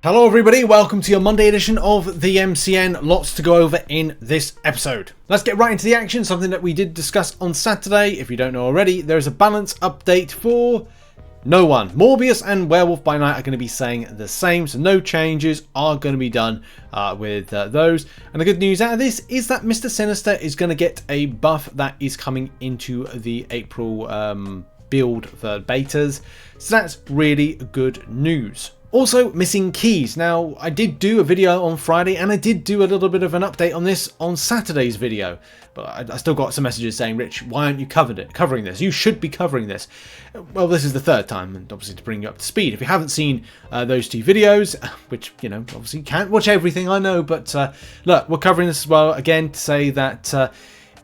Hello everybody, welcome to your Monday edition of the MCN. Lots to go over in this episode. Let's get right into the action, something that we did discuss on Saturday. If you don't know already, there's a balance update for no one. Morbius and Werewolf by Night are going to be saying the same, so no changes are going to be done with those. And the good news out of this is that Mr. Sinister is going to get a buff that is coming into the April build for betas, so that's really good news. Also, missing keys. Now, I did do a video on Friday and I did do a little bit of an update on this on Saturday's video. But I still got some messages saying, Rich, why aren't you covering this? You should be covering this. Well, this is the third time, and obviously to bring you up to speed. If you haven't seen those two videos, which, you know, obviously you can't watch everything, I know, but look, we're covering this as well, again, to say that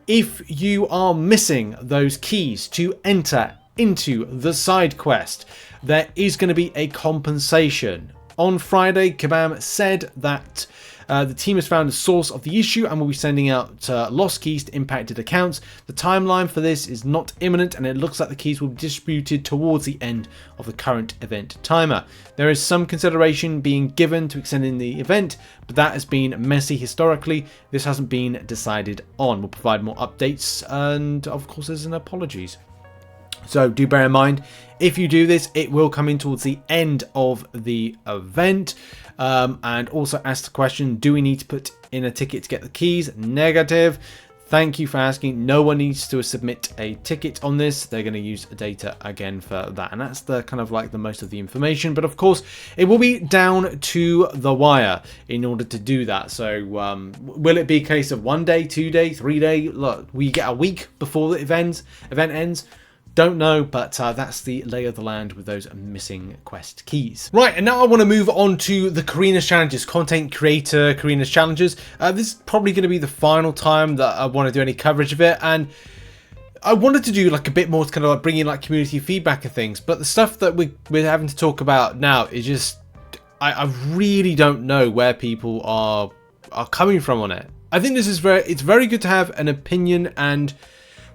if you are missing those keys to enter into the side quest, there is going to be a compensation. On Friday, Kabam said that the team has found the source of the issue and will be sending out lost keys to impacted accounts. The timeline for this is not imminent, and it looks like the keys will be distributed towards the end of the current event timer. There is some consideration being given to extending the event, but that has been messy historically. This hasn't been decided on. We'll provide more updates, and of course there's an apologies. So do bear in mind, if you do this, it will come in towards the end of the event. And also ask the question, do we need to put in a ticket to get the keys? Negative. Thank you for asking. No one needs to submit a ticket on this. They're going to use data again for that. And that's the kind of like the most of the information. But of course, it will be down to the wire in order to do that. So will it be a case of 1 day, 2 day, 3 day? Look, we get a week before the event ends. Don't know, but that's the lay of the land with those missing quest keys. Right, and now I want to move on to the Carinas challenges, content creator Carinas challenges. This is probably going to be the final time that I want to do any coverage of it, and I wanted to do like a bit more to kind of like bring in like community feedback and things, but the stuff that we're having to talk about now is just, I really don't know where people are coming from on it. I think this is it's very good to have an opinion and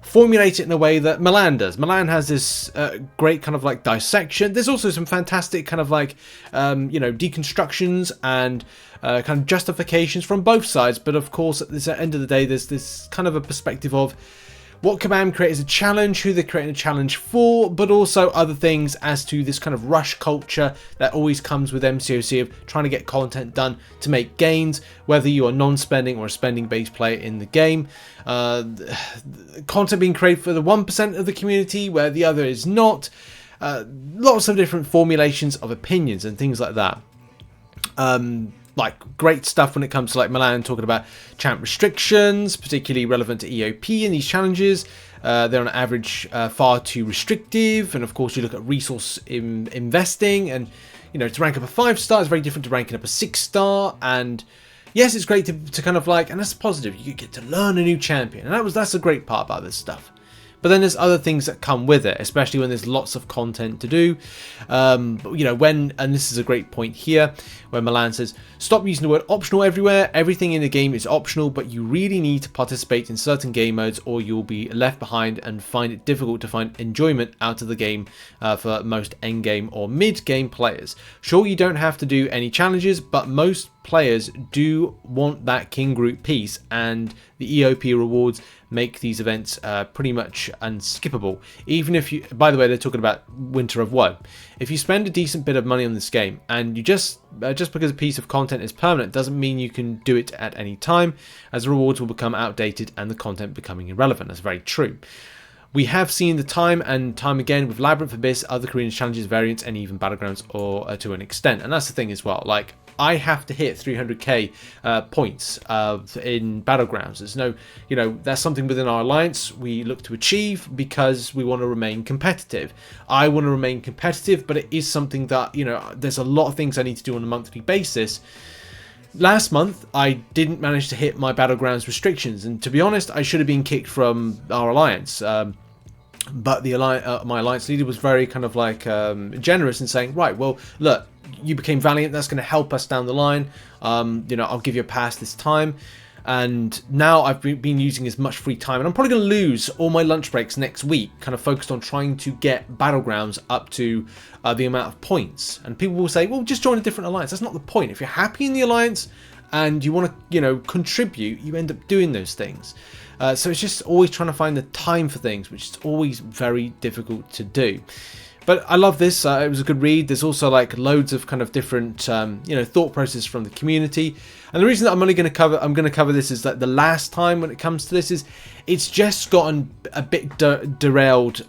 formulate it in a way that Milan does. Milan has this great kind of like dissection. There's also some fantastic kind of like, you know, deconstructions and kind of justifications from both sides. But of course, at the end of the day, there's this kind of a perspective of what Kabam create as a challenge, who they're creating a challenge for, but also other things as to this kind of rush culture that always comes with MCOC of trying to get content done to make gains, whether you are non-spending or a spending-based player in the game. Content being created for the 1% of the community where the other is not. Lots of different formulations of opinions and things like that. Like great stuff when it comes to like Milan talking about champ restrictions, particularly relevant to EOP in these challenges. They're on average far too restrictive, and of course you look at resource investing, and you know, to rank up a 5-star is very different to ranking up a 6-star. And yes, it's great to kind of like, and that's positive, you get to learn a new champion, and that's a great part about this stuff. But then there's other things that come with it, especially when there's lots of content to do. You know, and this is a great point here, where Milan says, stop using the word optional everywhere. Everything in the game is optional, but you really need to participate in certain game modes or you'll be left behind and find it difficult to find enjoyment out of the game for most endgame or mid-game players. Sure, you don't have to do any challenges, but most players do want that King Groot piece, and the EOP rewards make these events pretty much unskippable. Even if you, by the way, they're talking about Winter of Woe. If you spend a decent bit of money on this game, and you just because a piece of content is permanent doesn't mean you can do it at any time, as the rewards will become outdated and the content becoming irrelevant. That's very true. We have seen the time and time again with Labyrinth, Abyss, other Carinas challenges, variants, and even Battlegrounds, or to an extent. And that's the thing as well. Like, I have to hit 300k points in Battlegrounds. There's no, you know, that's something within our alliance we look to achieve because we want to remain competitive. I want to remain competitive, but it is something that, you know, there's a lot of things I need to do on a monthly basis. Last month, I didn't manage to hit my Battlegrounds restrictions, and to be honest, I should have been kicked from our alliance. But the my alliance leader was very kind of like generous in saying, right, well, look, you became Valiant, that's going to help us down the line. You know, I'll give you a pass this time. And now I've been using as much free time, and I'm probably going to lose all my lunch breaks next week, kind of focused on trying to get Battlegrounds up to the amount of points. And people will say, well, just join a different alliance. That's not the point. If you're happy in the alliance and you want to, contribute, you end up doing those things. So it's just always trying to find the time for things, which is always very difficult to do. But I love this. It was a good read. There's also like loads of kind of different, thought process from the community. And the reason that I'm going to cover this is that the last time when it comes to this is it's just gotten a bit derailed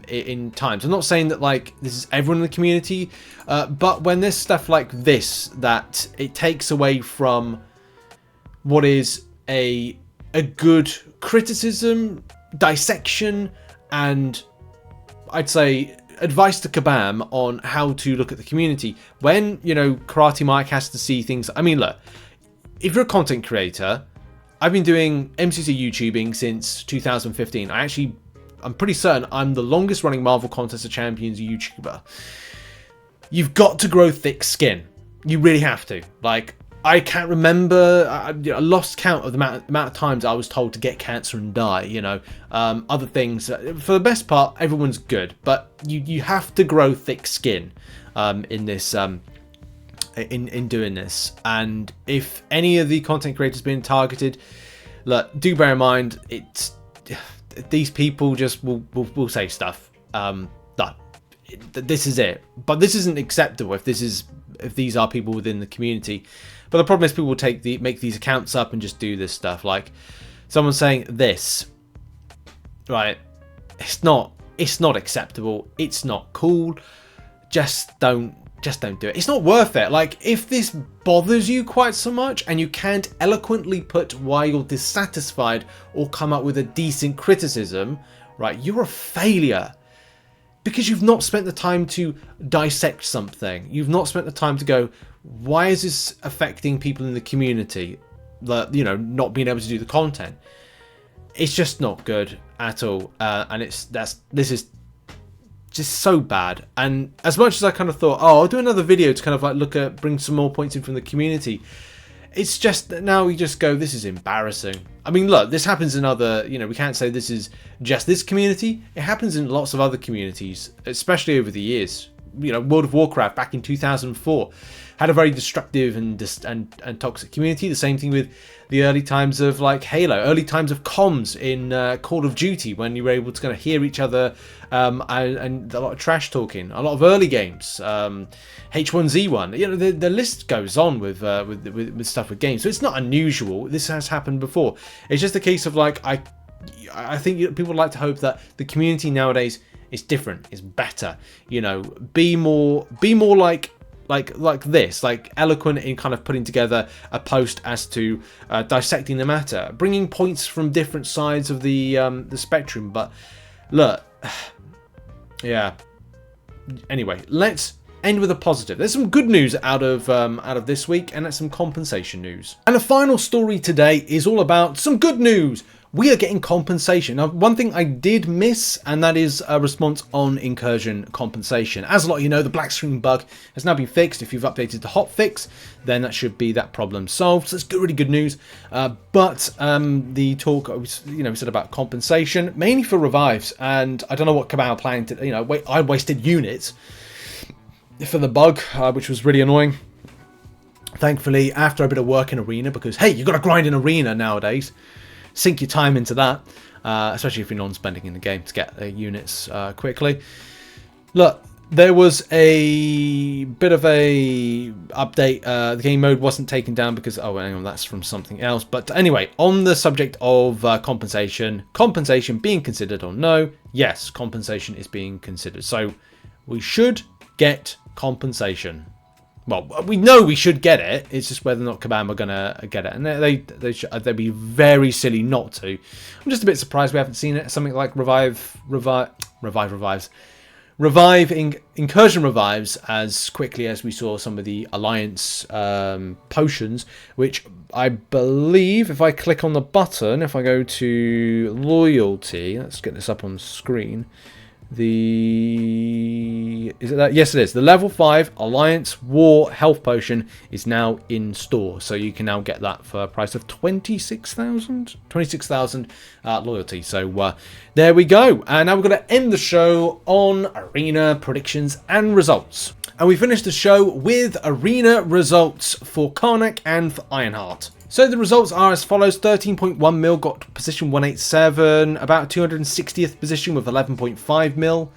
in times. I'm not saying that like this is everyone in the community, but when there's stuff like this that it takes away from what is a good criticism, dissection, and I'd say advice to Kabam on how to look at the community. When, Karate Mike has to see things. I mean, look, if you're a content creator, I've been doing MCC YouTubing since 2015. I'm pretty certain I'm the longest running Marvel Contest of Champions YouTuber. You've got to grow thick skin. You really have to. Like, I can't remember, I lost count of the amount of times I was told to get cancer and die, other things. For the best part, everyone's good, but you have to grow thick skin in this, in doing this. And if any of the content creators being targeted, look, do bear in mind, these people just will say stuff. This is it. But this isn't acceptable if these are people within the community. But the problem is people will make these accounts up and just do this stuff. Like someone saying this, right? It's not acceptable. It's not cool. Just don't do it. It's not worth it. Like if this bothers you quite so much and you can't eloquently put why you're dissatisfied or come up with a decent criticism, right? You're a failure. Because you've not spent the time to dissect something. You've not spent the time to go, why is this affecting people in the community? Not being able to do the content. It's just not good at all. And this is just so bad. And as much as I kind of thought, I'll do another video to kind of like bring some more points in from the community. It's just that now we just go, this is embarrassing. I mean, look, this happens in other, we can't say this is just this community. It happens in lots of other communities, especially over the years. World of Warcraft back in 2004 had a very destructive and toxic community. The same thing with the early times of like Halo, early times of comms in Call of Duty, when you were able to kind of hear each other, and a lot of trash talking. A lot of early games, H1Z1. The list goes on with stuff with games. So it's not unusual. This has happened before. It's just a case of like I think people would like to hope that the community nowadays is different, is better. Be more like this, like eloquent in kind of putting together a post as to dissecting the matter, bringing points from different sides of the spectrum. But look, yeah. Anyway, let's end with a positive. There's some good news out of this week, and that's some compensation news. And the final story today is all about some good news. We are getting compensation. Now, one thing I did miss, and that is a response on Incursion Compensation. As a lot of you know, the black screen bug has now been fixed. If you've updated the hotfix, then that should be that problem solved. So it's really good news. But the talk, we said about compensation, mainly for revives. And I don't know what Cabal planned to, I wasted units for the bug, which was really annoying. Thankfully, after a bit of work in Arena, because, hey, you've got to grind in Arena nowadays. Sink your time into that, especially if you're non-spending in the game to get units quickly. Look, there was a bit of a update. The game mode wasn't taken down because, hang on, that's from something else. But anyway, on the subject of compensation being considered or no, yes, compensation is being considered. So we should get compensation. Well, we know we should get it. It's just whether or not Kabam are gonna get it, and they'd be very silly not to. I'm just a bit surprised we haven't seen it. Something like Incursion revives as quickly as we saw some of the Alliance potions, which I believe, if I click on the button, if I go to loyalty, let's get this up on the screen. The Is it that? Yes, it is. The level 5 Alliance War Health Potion is now in store. So you can now get that for a price of 26,000? 26,000 loyalty. So there we go. And now we're going to end the show on arena predictions and results. And we finished the show with arena results for Karnak and for Ironheart. So the results are as follows. 13.1 mil got position 187, about 260th position with 11.5 mil.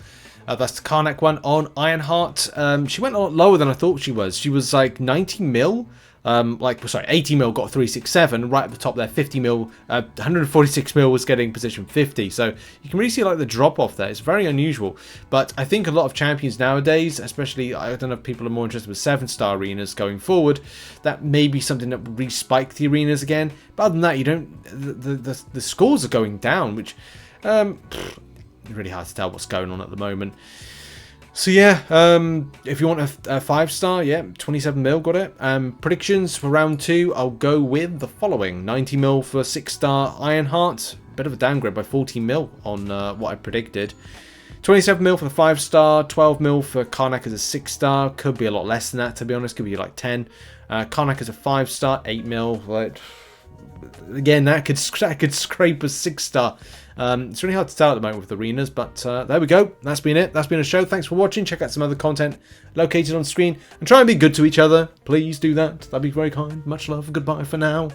That's the Karnak one. On Ironheart, she went a lot lower than I thought she was. She was like 90 mil. 80 mil got 367. Right at the top there, 50 mil, 146 mil was getting position 50. So you can really see like the drop off there. It's very unusual. But I think a lot of champions nowadays, especially, I don't know if people are more interested with 7-star arenas going forward, that may be something that would re-spike the arenas again. But other than that, you don't, the scores are going down, which, really hard to tell what's going on at the moment. So yeah, if you want a 5-star, yeah, 27 mil, got it. Predictions for round 2, I'll go with the following. 90 mil for 6-star Ironheart. Bit of a downgrade by 14 mil on what I predicted. 27 mil for the 5-star, 12 mil for Karnak as a 6-star. Could be a lot less than that, to be honest. Could be like 10. Karnak as a 5-star, 8 mil. Like, again, that could scrape a 6-star. It's really hard to tell at the moment with arenas, but there we go. That's been it. That's been a show. Thanks for watching. Check out some other content located on screen and try and be good to each other. Please do that. That'd be very kind. Much love. Goodbye for now.